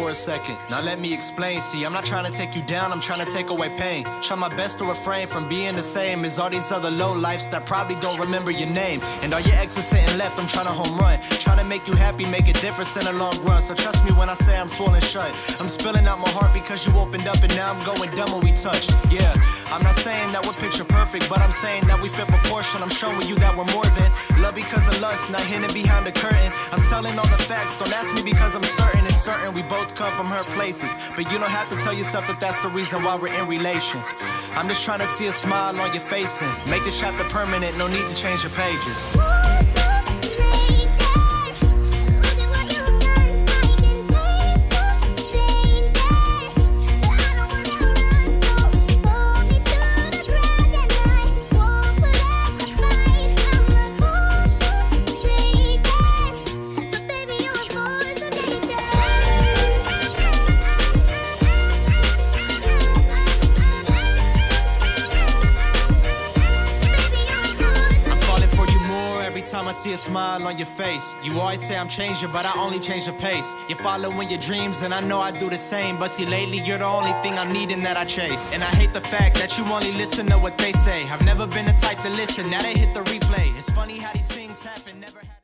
for a second. Now let me explain. See, I'm not trying to take you down, I'm trying to take away pain. Try my best to refrain from being the same as all these other lowlifes that probably don't remember your name. And all your exes sitting left, I'm trying to home run. Trying to make you happy, make a difference in the long run. So trust me when I say I'm swollen shut. I'm spilling out my heart because you opened up and now I'm going dumb when we touch. Yeah, I'm not saying that we're picture perfect, but I'm saying that we fit proportion. I'm showing you that we're more than love because of lust, not hidden behind the curtain. I'm telling all the facts, don't ask me because I'm certain. It's certain we both come from hurt places, but you don't have to tell yourself that that's the reason why we're in relation. I'm just trying to see a smile on your face and make this chapter permanent, no need to change your pages. Time I see a smile on your face. You always say I'm changing, but I only change the pace. You're following your dreams, and I know I do the same. But see, lately you're the only thing I'm needing that I chase. And I hate the fact that you only listen to what they say. I've never been the type to listen, now they hit the replay. It's funny how these things happen, never happen.